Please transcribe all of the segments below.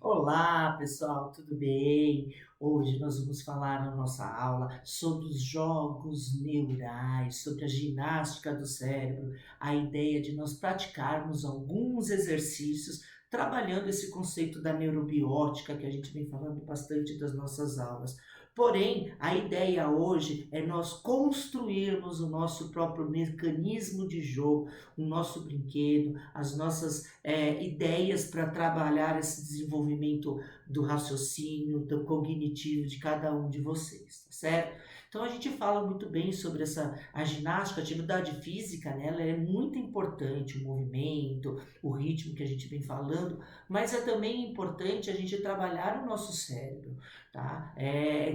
Olá, pessoal, tudo bem? Hoje nós vamos falar na nossa aula sobre os jogos neurais, sobre a ginástica do cérebro, a ideia de nós praticarmos alguns exercícios trabalhando esse conceito da neurobiótica que a gente vem falando bastante das nossas aulas. Porém, a ideia hoje é nós construirmos o nosso próprio mecanismo de jogo, o nosso brinquedo, as nossas ideias para trabalhar esse desenvolvimento do raciocínio, do cognitivo de cada um de vocês, tá certo? Então a gente fala muito bem sobre a ginástica, a atividade física, né? Ela é muito importante, o movimento, o ritmo que a gente vem falando, mas é também importante a gente trabalhar o nosso cérebro, tá?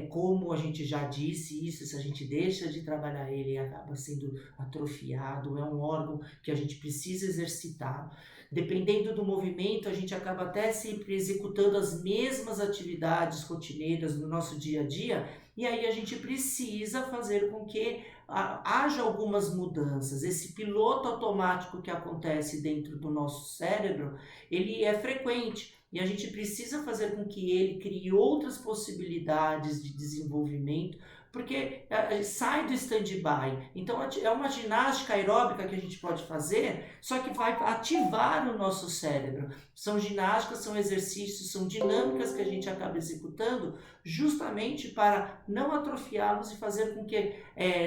Como a gente já disse isso, se a gente deixa de trabalhar ele, acaba sendo atrofiado, é um órgão que a gente precisa exercitar. Dependendo do movimento, a gente acaba até sempre executando as mesmas atividades rotineiras no nosso dia a dia, e aí a gente precisa fazer com que haja algumas mudanças. Esse piloto automático que acontece dentro do nosso cérebro, ele é frequente. E a gente precisa fazer com que ele crie outras possibilidades de desenvolvimento, porque sai do stand-by. Então é uma ginástica aeróbica que a gente pode fazer, só que vai ativar o nosso cérebro. São ginásticas, são exercícios, são dinâmicas que a gente acaba executando justamente para não atrofiá-los e fazer com que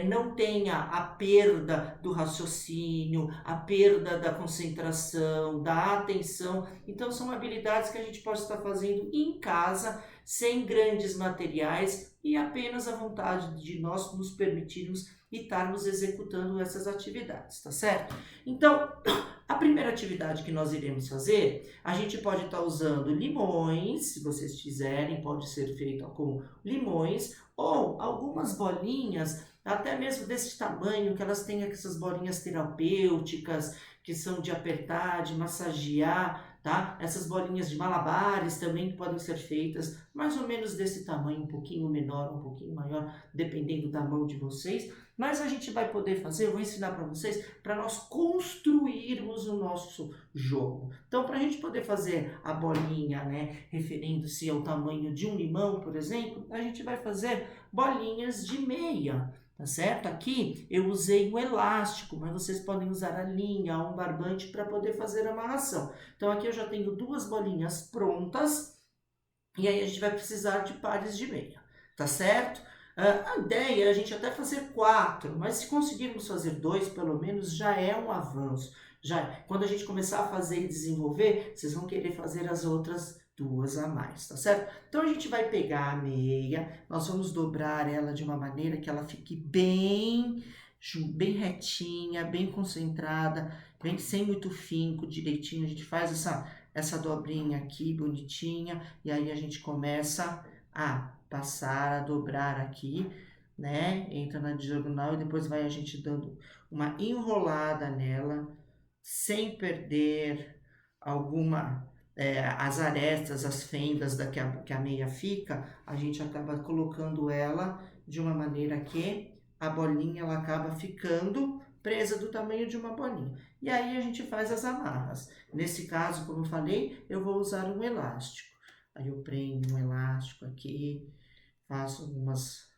não tenha a perda do raciocínio, a perda da concentração, da atenção. Então são habilidades que a gente pode estar fazendo em casa, sem grandes materiais e apenas a vontade de nós nos permitirmos e estarmos executando essas atividades, tá certo? Então, a primeira atividade que nós iremos fazer, a gente pode estar usando limões, se vocês quiserem, pode ser feito com limões, ou algumas bolinhas, até mesmo desse tamanho, que elas têm essas bolinhas terapêuticas, que são de apertar, de massagear, tá? Essas bolinhas de malabares também podem ser feitas mais ou menos desse tamanho, um pouquinho menor, um pouquinho maior, dependendo da mão de vocês. Mas a gente vai poder fazer, eu vou ensinar para vocês, para nós construirmos o nosso jogo. Então, para a gente poder fazer a bolinha, né, referindo-se ao tamanho de um limão, por exemplo, a gente vai fazer bolinhas de meia. Tá certo? Aqui eu usei o elástico, mas vocês podem usar a linha, um barbante para poder fazer a amarração. Então aqui eu já tenho duas bolinhas prontas e aí a gente vai precisar de pares de meia, tá certo? A ideia é a gente até fazer 4, mas se conseguirmos fazer 2, pelo menos, já é um avanço. Já, quando a gente começar a fazer e desenvolver, vocês vão querer fazer as outras 2 a mais, tá certo? Então a gente vai pegar a meia, nós vamos dobrar ela de uma maneira que ela fique bem retinha, bem concentrada, bem sem muito finco, direitinho. A gente faz essa dobrinha aqui bonitinha e aí a gente começa a passar, a dobrar aqui, né? Entra na diagonal e depois vai a gente dando uma enrolada nela, sem perder alguma, as arestas, as fendas que a meia fica, a gente acaba colocando ela de uma maneira que a bolinha ela acaba ficando presa do tamanho de uma bolinha. E aí a gente faz as amarras. Nesse caso, como eu falei, eu vou usar um elástico. Aí eu prendo um elástico aqui, faço algumas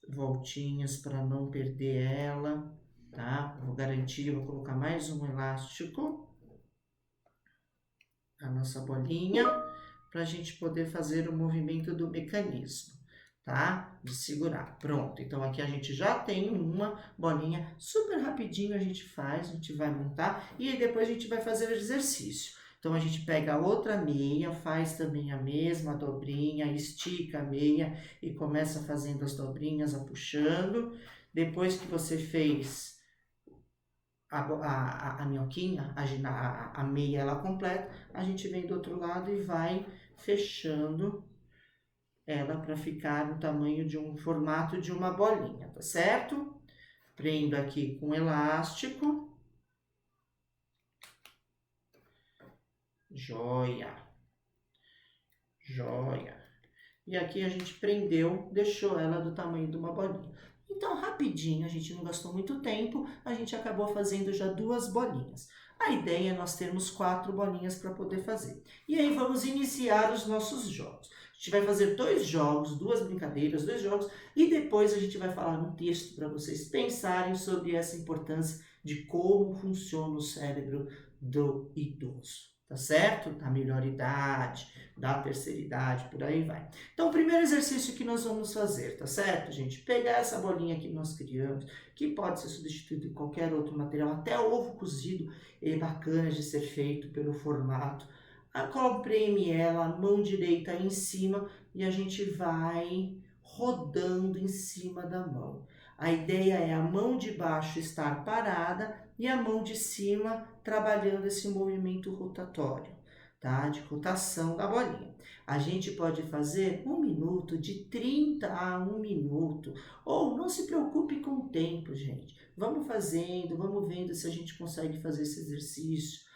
voltinhas para não perder ela, tá? Vou garantir, vou colocar mais um elástico, a nossa bolinha, para a gente poder fazer o movimento do mecanismo, tá? De segurar. Pronto, então aqui a gente já tem uma bolinha, super rapidinho a gente faz, a gente vai montar e depois a gente vai fazer o exercício. Então a gente pega a outra meia, faz também a mesma dobrinha, estica a meia e começa fazendo as dobrinhas, puxando. Depois que você fez a minhoquinha, a meia ela completa, a gente vem do outro lado e vai fechando ela para ficar no tamanho de um formato de uma bolinha, tá certo? Prendo aqui com elástico. Joia. Joia. E aqui a gente prendeu, deixou ela do tamanho de uma bolinha. Então, rapidinho, a gente não gastou muito tempo, a gente acabou fazendo já 2 bolinhas. A ideia é nós termos 4 bolinhas para poder fazer. E aí vamos iniciar os nossos jogos. A gente vai fazer 2 jogos, 2 brincadeiras, 2 jogos, e depois a gente vai falar um texto para vocês pensarem sobre essa importância de como funciona o cérebro do idoso. Tá certo? Da melhor idade, da terceira idade, por aí vai. Então, o primeiro exercício que nós vamos fazer, tá certo, gente? Pegar essa bolinha que nós criamos, que pode ser substituído em qualquer outro material, até ovo cozido é bacana de ser feito pelo formato. Comprime ela, mão direita em cima e a gente vai rodando em cima da mão. A ideia é a mão de baixo estar parada e a mão de cima trabalhando esse movimento rotatório, tá? De rotação da bolinha. A gente pode fazer 1 minuto, de 30 a 1 minuto, ou não se preocupe com o tempo, gente. Vamos fazendo, vamos vendo se a gente consegue fazer esse exercício.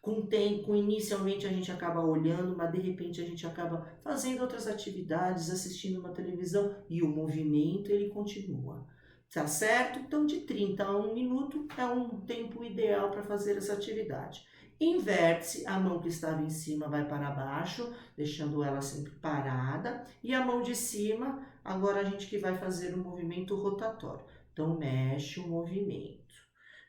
Com o tempo, inicialmente a gente acaba olhando, mas de repente a gente acaba fazendo outras atividades, assistindo uma televisão e o movimento ele continua. Tá certo? Então, de 30 a 1 minuto é um tempo ideal para fazer essa atividade. Inverte-se, a mão que estava em cima vai para baixo, deixando ela sempre parada, e a mão de cima, agora a gente que vai fazer um movimento rotatório. Então, mexe o movimento.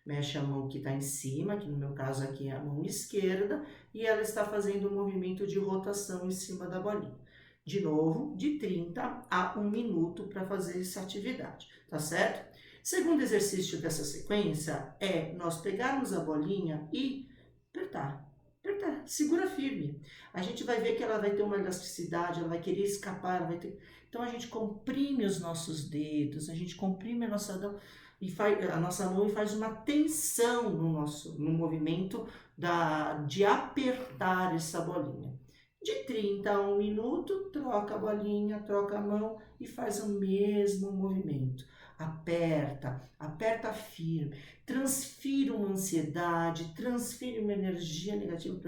Mexe a mão que está em cima, que no meu caso aqui é a mão esquerda, e ela está fazendo um movimento de rotação em cima da bolinha. De novo, de 30 a 1 minuto para fazer essa atividade, tá certo? Segundo exercício dessa sequência é nós pegarmos a bolinha e apertar, apertar, segura firme. A gente vai ver que ela vai ter uma elasticidade, ela vai querer escapar, ela vai ter... Então a gente comprime os nossos dedos, a gente comprime a nossa mão e faz uma tensão no movimento de apertar essa bolinha. De 30 a 1 minuto, troca a bolinha, troca a mão e faz o mesmo movimento. Aperta, aperta firme, transfira uma ansiedade, transfira uma energia negativa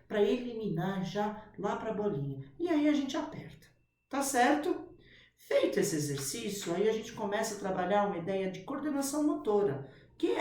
para eliminar já lá para a bolinha. E aí a gente aperta, tá certo? Feito esse exercício, aí a gente começa a trabalhar uma ideia de coordenação motora, que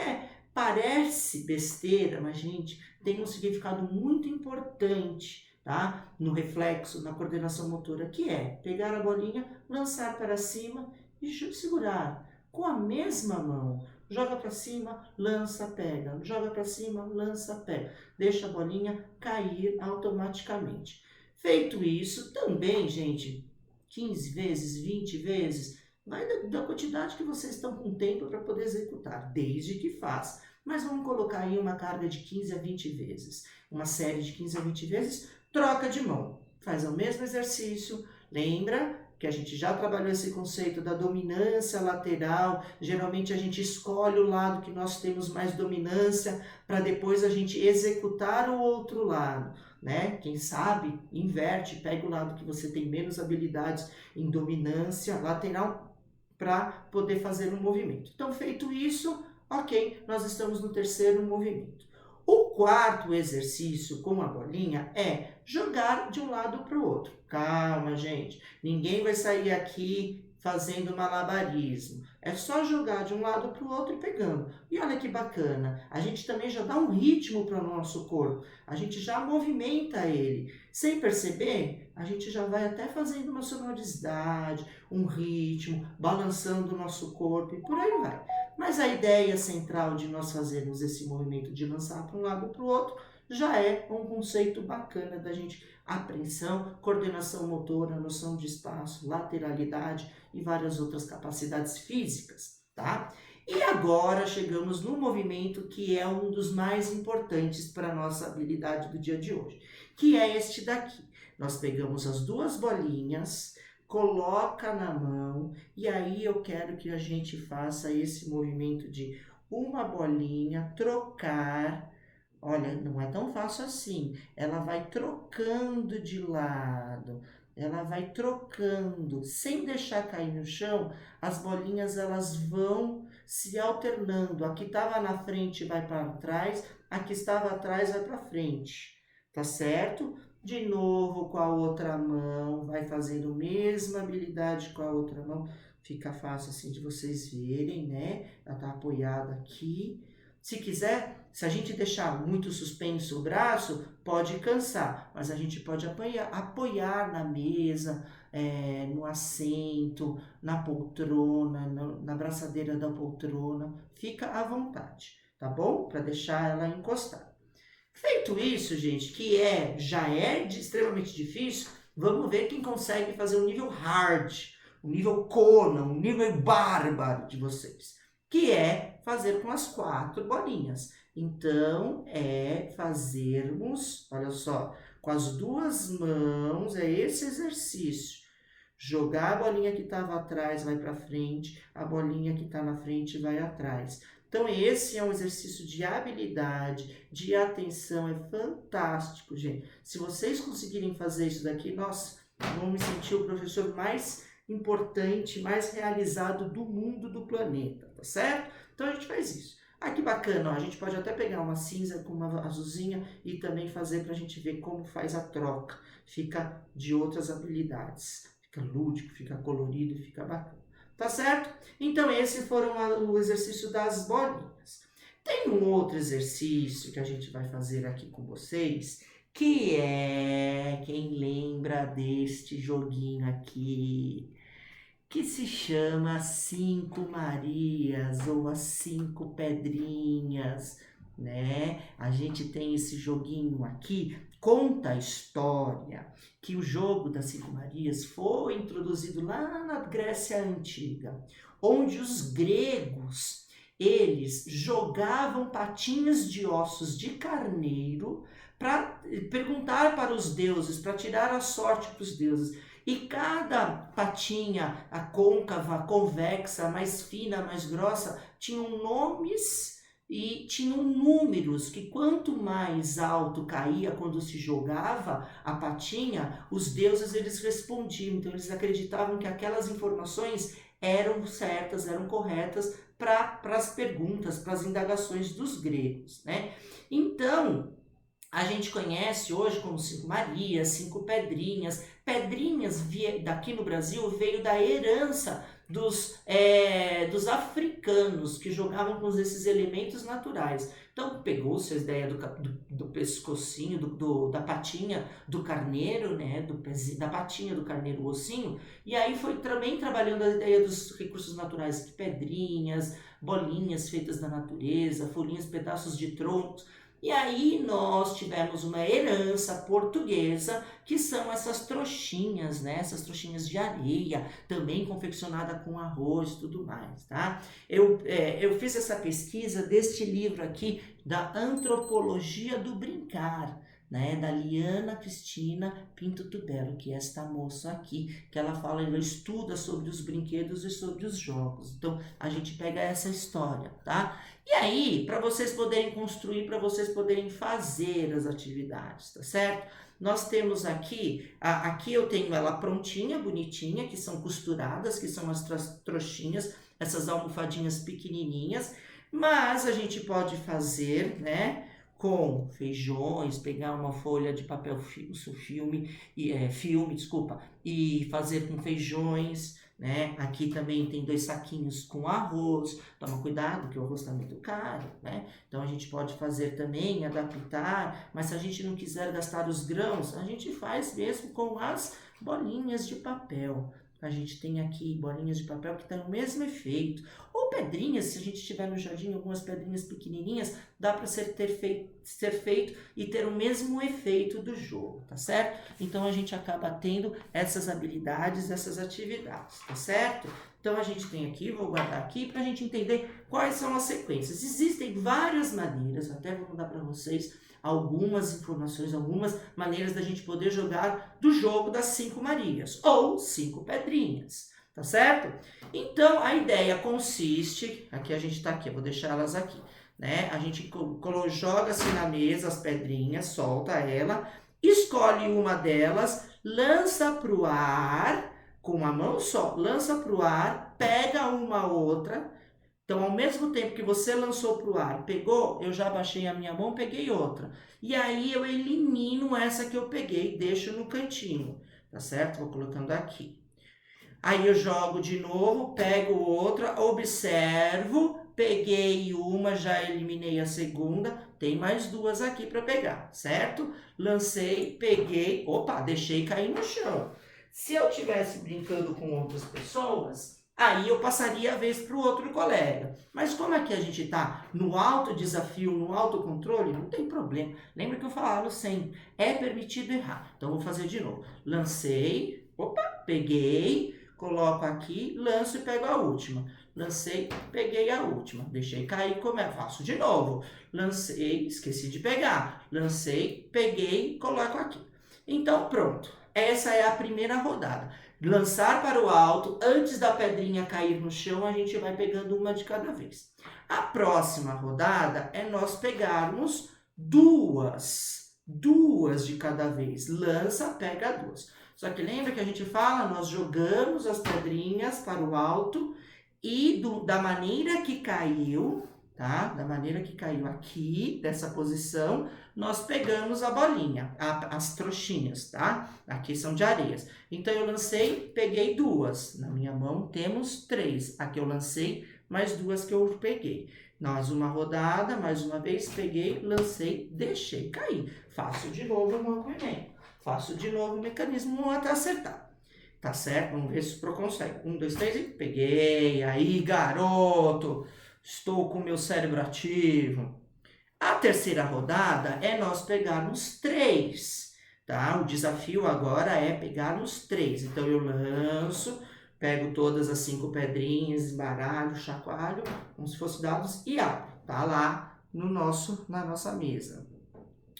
parece besteira, mas gente, tem um significado muito importante, tá? No reflexo, na coordenação motora, que é pegar a bolinha, lançar para cima e segurar com a mesma mão. Joga para cima, lança, pega. Joga para cima, lança, pega. Deixa a bolinha cair automaticamente. Feito isso, também, gente, 15 vezes, 20 vezes, vai da quantidade que vocês estão com tempo para poder executar, desde que faça. Mas vamos colocar aí uma carga de 15 a 20 vezes, uma série de 15 a 20 vezes, troca de mão. Faz o mesmo exercício, lembra que a gente já trabalhou esse conceito da dominância lateral, geralmente a gente escolhe o lado que nós temos mais dominância, para depois a gente executar o outro lado, né? Quem sabe, inverte, pega o lado que você tem menos habilidades em dominância lateral para poder fazer um movimento. Então, feito isso, ok, nós estamos no terceiro movimento. O quarto exercício com a bolinha é jogar de um lado para o outro. Calma, gente. Ninguém vai sair aqui fazendo malabarismo. É só jogar de um lado para o outro e pegando. E olha que bacana, a gente também já dá um ritmo para o nosso corpo. A gente já movimenta ele. Sem perceber, a gente já vai até fazendo uma sonoridade, um ritmo, balançando o nosso corpo e por aí vai. Mas a ideia central de nós fazermos esse movimento de lançar para um lado e para o outro já é um conceito bacana da gente, apreensão, coordenação motora, noção de espaço, lateralidade e várias outras capacidades físicas, tá? E agora chegamos no movimento que é um dos mais importantes para a nossa habilidade do dia de hoje, que é este daqui. Nós pegamos as 2 bolinhas, coloca na mão e aí eu quero que a gente faça esse movimento de uma bolinha, trocar. Olha, não é tão fácil assim. Ela vai trocando de lado, ela vai trocando, sem deixar cair no chão, as bolinhas elas vão se alternando. A que estava na frente vai para trás, a que estava atrás vai para frente, tá certo? De novo com a outra mão, vai fazendo a mesma habilidade com a outra mão. Fica fácil assim de vocês verem, né? Ela tá apoiada aqui. Se quiser, se a gente deixar muito suspenso o braço, pode cansar, mas a gente pode apoiar na mesa, no assento, na poltrona, na braçadeira da poltrona. Fica à vontade, tá bom? Para deixar ela encostar. Feito isso, gente, que já é extremamente difícil, vamos ver quem consegue fazer um nível hard, um nível Conan, um nível bárbaro de vocês, que é fazer com as 4 bolinhas. Então, é fazermos, olha só, com as 2 mãos, é esse exercício. Jogar a bolinha que estava atrás vai para frente, a bolinha que está na frente vai atrás. Então, esse é um exercício de habilidade, de atenção, é fantástico, gente. Se vocês conseguirem fazer isso daqui, nossa, vão me sentir o professor mais importante, mais realizado do mundo, do planeta, tá certo? Então, a gente faz isso. Ah, que bacana, ó, a gente pode até pegar uma cinza com uma azulzinha e também fazer para a gente ver como faz a troca. Fica de outras habilidades. Fica lúdico, fica colorido, fica bacana. Tá certo? Então, esse foram o exercício das bolinhas. Tem um outro exercício que a gente vai fazer aqui com vocês, que é, quem lembra deste joguinho aqui, que se chama 5 Marias ou as 5 Pedrinhas, né? A gente tem esse joguinho aqui, conta a história que o jogo das 5 Marias foi introduzido lá na Grécia Antiga, onde os gregos, eles jogavam patinhas de ossos de carneiro para perguntar para os deuses, para tirar a sorte para os deuses. E cada patinha, a côncava, a convexa, a mais fina, a mais grossa, tinham nomes e tinham números, que quanto mais alto caía quando se jogava a patinha, os deuses eles respondiam. Então eles acreditavam que aquelas informações eram certas, eram corretas para as perguntas, para as indagações dos gregos, né? Então, a gente conhece hoje como 5 Marias, 5 Pedrinhas. Pedrinhas daqui no Brasil veio da herança dos africanos que jogavam com esses elementos naturais. Então pegou-se a ideia do pescocinho, da patinha do carneiro, né, da patinha do carneiro, o ossinho, e aí foi também trabalhando a ideia dos recursos naturais, de pedrinhas, bolinhas feitas da natureza, folhinhas, pedaços de troncos. E aí nós tivemos uma herança portuguesa, que são essas trouxinhas, né? Essas trouxinhas de areia, também confeccionada com arroz e tudo mais, tá? Eu fiz essa pesquisa deste livro aqui, da Antropologia do Brincar, né? Da Liana Cristina Pinto Tubelo, que é esta moça aqui, que ela estuda sobre os brinquedos e sobre os jogos. Então, a gente pega essa história, tá? E aí, para vocês poderem construir, para vocês poderem fazer as atividades, tá certo? Nós temos aqui, aqui eu tenho ela prontinha, bonitinha, que são costuradas, que são as trouxinhas, essas almofadinhas pequenininhas, mas a gente pode fazer, né, com feijões, pegar uma folha de papel filme, desculpa, e fazer com feijões, né? Aqui também tem 2 saquinhos com arroz. Toma cuidado que o arroz está muito caro, né? Então a gente pode fazer também, adaptar, mas se a gente não quiser gastar os grãos, a gente faz mesmo com as bolinhas de papel. A gente tem aqui bolinhas de papel que têm o mesmo efeito. Ou pedrinhas, se a gente tiver no jardim algumas pedrinhas pequenininhas, dá para ser feito e ter o mesmo efeito do jogo, tá certo? Então a gente acaba tendo essas habilidades, essas atividades, tá certo? Então a gente tem aqui, vou guardar aqui para a gente entender quais são as sequências. Existem várias maneiras, até vou dar para vocês algumas informações, algumas maneiras da gente poder jogar do jogo das 5 Marias ou 5 Pedrinhas, tá certo? Então a ideia consiste, aqui a gente tá aqui, eu vou deixar elas aqui, né? A gente joga assim na mesa as pedrinhas, solta ela, escolhe uma delas, lança pro ar com uma mão só, lança pro ar, pega uma outra, Então, ao mesmo tempo que você lançou para o ar, pegou, eu já baixei a minha mão, peguei outra. E aí eu elimino essa que eu peguei, deixo no cantinho, tá certo? Vou colocando aqui. Aí eu jogo de novo, pego outra, observo, peguei uma, já eliminei a segunda, tem mais duas aqui para pegar, certo? Lancei, peguei, opa, deixei cair no chão. Se eu estivesse brincando com outras pessoas, aí eu passaria a vez para o outro colega. Mas como aqui a gente está no alto desafio, no alto controle, não tem problema. Lembra que eu falava sempre, é permitido errar. Então vou fazer de novo. Lancei, opa, peguei, coloco aqui, lanço e pego a última. Lancei, peguei a última. Deixei cair, faço de novo. Lancei, esqueci de pegar. Lancei, peguei, coloco aqui. Então pronto. Essa é a primeira rodada. Lançar para o alto, antes da pedrinha cair no chão, a gente vai pegando uma de cada vez. A próxima rodada é nós pegarmos duas de cada vez. Lança, pega duas. Só que lembra que a gente fala, nós jogamos as pedrinhas para o alto e da maneira que caiu, tá? Da maneira que caiu aqui, dessa posição, nós pegamos a bolinha, as trouxinhas, tá? Aqui são de areias. Então, eu lancei, peguei duas. Na minha mão temos três. Aqui eu lancei, mais duas que eu peguei. Mais uma rodada, mais uma vez, peguei, lancei, deixei cair. Faço de novo o movimento. Faço de novo o mecanismo até acertar. Tá certo? Vamos ver se o Pro consegue. 1, 2, 3 e peguei. Aí, garoto. Estou com o meu cérebro ativo. A terceira rodada é nós pegarmos 3. Tá? O desafio agora é pegarmos 3. Então, eu lanço, pego todas as 5 pedrinhas, embaralho, chacoalho, como se fosse dados e abro. Tá lá na nossa mesa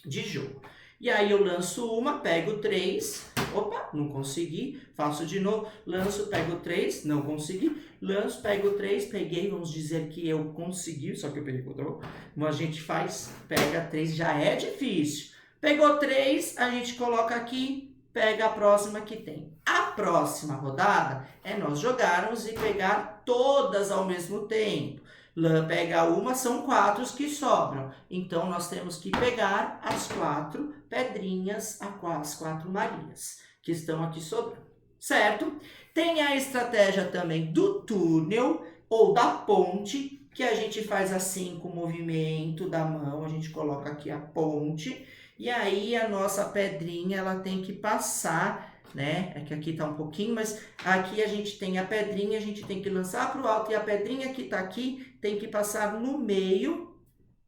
de jogo. E aí eu lanço uma, pego 3, opa, não consegui, faço de novo, lanço, pego 3, não consegui, lanço, pego 3, peguei, vamos dizer que eu consegui, só que eu peguei outra, mas a gente faz, pega 3, já é difícil. Pegou 3, a gente coloca aqui, pega a próxima que tem. A próxima rodada é nós jogarmos e pegar todas ao mesmo tempo. Pega uma, são 4 que sobram. Então, nós temos que pegar as 4 pedrinhas, as 4 Marias, que estão aqui sobrando, certo? Tem a estratégia também do túnel ou da ponte, que a gente faz assim com o movimento da mão, a gente coloca aqui a ponte, e aí a nossa pedrinha, ela tem que passar, né? É que aqui tá um pouquinho, mas aqui a gente tem a pedrinha, a gente tem que lançar para o alto, e a pedrinha que tá aqui tem que passar no meio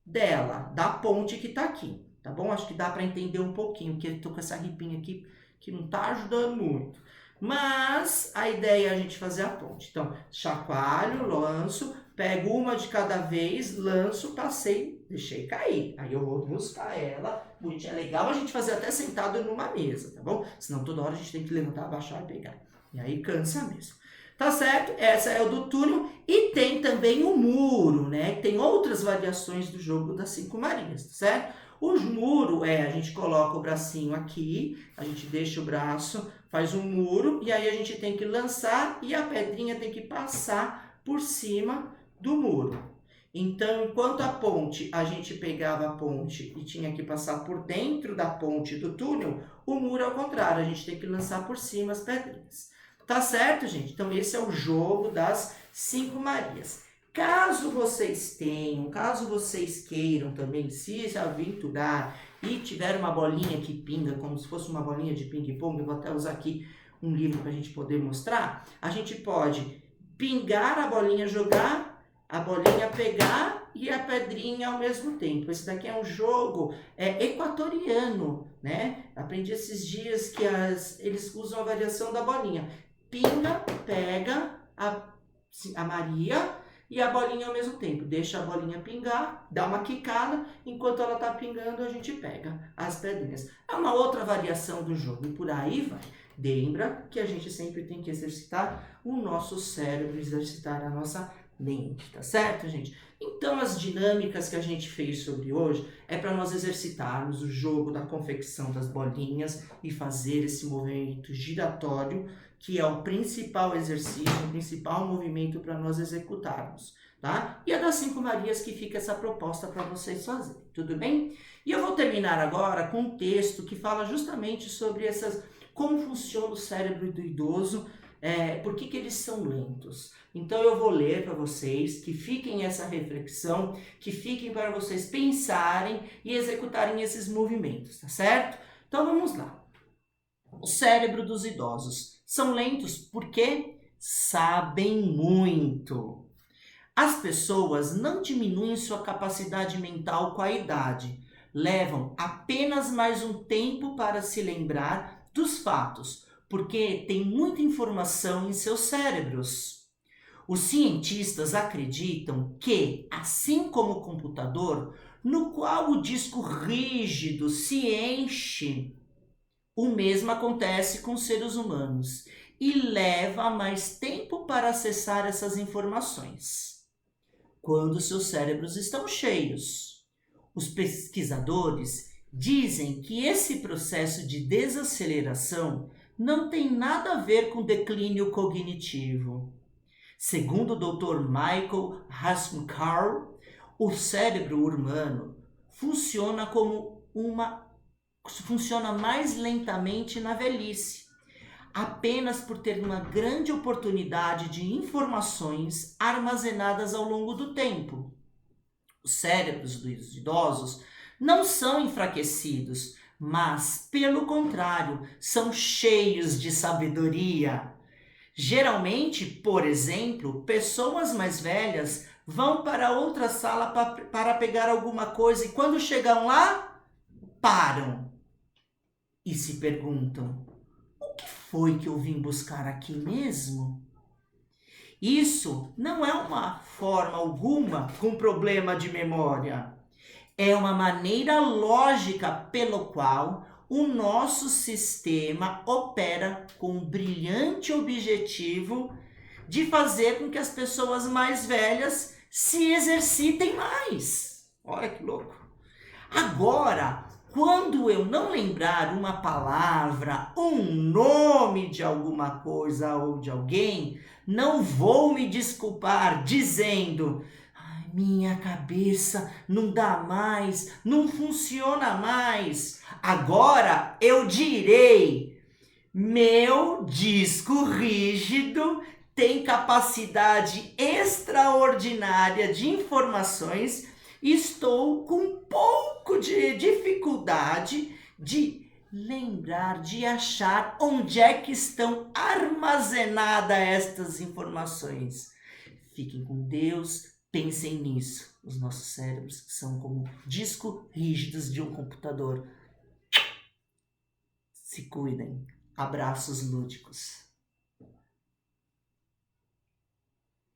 dela, da ponte que tá aqui, tá bom? Acho que dá para entender um pouquinho, porque eu tô com essa ripinha aqui que não tá ajudando muito. Mas a ideia é a gente fazer a ponte. Então, chacoalho, lanço, pego uma de cada vez, lanço, passei, deixei cair. Aí eu vou buscar ela, bonitinha. É legal a gente fazer até sentado numa mesa, tá bom? Senão toda hora a gente tem que levantar, abaixar e pegar. E aí cansa mesmo. Tá certo? Essa é o do túnel. E tem também o muro, né? Tem outras variações do jogo das 5 Marias, tá certo? O muro a gente coloca o bracinho aqui, a gente deixa o braço, faz um muro, e aí a gente tem que lançar e a pedrinha tem que passar por cima do muro. Então, enquanto a ponte, a gente pegava a ponte e tinha que passar por dentro da ponte do túnel, o muro é o contrário, a gente tem que lançar por cima as pedrinhas. Tá certo, gente? Então, esse é o jogo das 5 Marias. Caso vocês tenham, caso vocês queiram também se aventurar e tiver uma bolinha que pinga, como se fosse uma bolinha de ping-pong, eu vou até usar aqui um livro para a gente poder mostrar, a gente pode pingar a bolinha, jogar, a bolinha pegar e a pedrinha ao mesmo tempo. Esse daqui é um jogo equatoriano, né? Aprendi esses dias que eles usam a variação da bolinha. Pinga, pega a Maria e a bolinha ao mesmo tempo. Deixa a bolinha pingar, dá uma quicada, enquanto ela está pingando a gente pega as pedrinhas. É uma outra variação do jogo e por aí vai. Lembra que a gente sempre tem que exercitar o nosso cérebro, exercitar a nossa mente, tá certo, gente? Então, as dinâmicas que a gente fez sobre hoje é para nós exercitarmos o jogo da confecção das bolinhas e fazer esse movimento giratório, que é o principal exercício, o principal movimento para nós executarmos, tá? E é das 5 Marias que fica essa proposta para vocês fazerem, tudo bem? E eu vou terminar agora com um texto que fala justamente sobre como funciona o cérebro do idoso, por que eles são lentos. Então eu vou ler para vocês, que fiquem essa reflexão, que fiquem para vocês pensarem e executarem esses movimentos, tá certo? Então vamos lá. O cérebro dos idosos são lentos porque sabem muito. As pessoas não diminuem sua capacidade mental com a idade, levam apenas mais um tempo para se lembrar dos fatos, porque tem muita informação em seus cérebros. Os cientistas acreditam que, assim como o computador, no qual o disco rígido se enche, o mesmo acontece com os seres humanos e leva mais tempo para acessar essas informações quando seus cérebros estão cheios. Os pesquisadores dizem que esse processo de desaceleração não tem nada a ver com declínio cognitivo. Segundo o Dr. Michael Hasmukar, o cérebro humano funciona mais lentamente na velhice, apenas por ter uma grande oportunidade de informações armazenadas ao longo do tempo. Os cérebros dos idosos não são enfraquecidos, mas, pelo contrário, são cheios de sabedoria. Geralmente, por exemplo, pessoas mais velhas vão para outra sala para pegar alguma coisa e quando chegam lá, param e se perguntam: o que foi que eu vim buscar aqui mesmo? Isso não é uma forma alguma com problema de memória. É uma maneira lógica pelo qual o nosso sistema opera com o brilhante objetivo de fazer com que as pessoas mais velhas se exercitem mais. Olha que louco. Agora, quando eu não lembrar uma palavra, um nome de alguma coisa ou de alguém, não vou me desculpar dizendo: ai, minha cabeça não dá mais, não funciona mais. Agora eu direi: meu disco rígido tem capacidade extraordinária de informações. Estou com um pouco de dificuldade de lembrar, de achar onde é que estão armazenadas estas informações. Fiquem com Deus, pensem nisso. Os nossos cérebros são como discos rígidos de um computador. Se cuidem. Abraços lúdicos.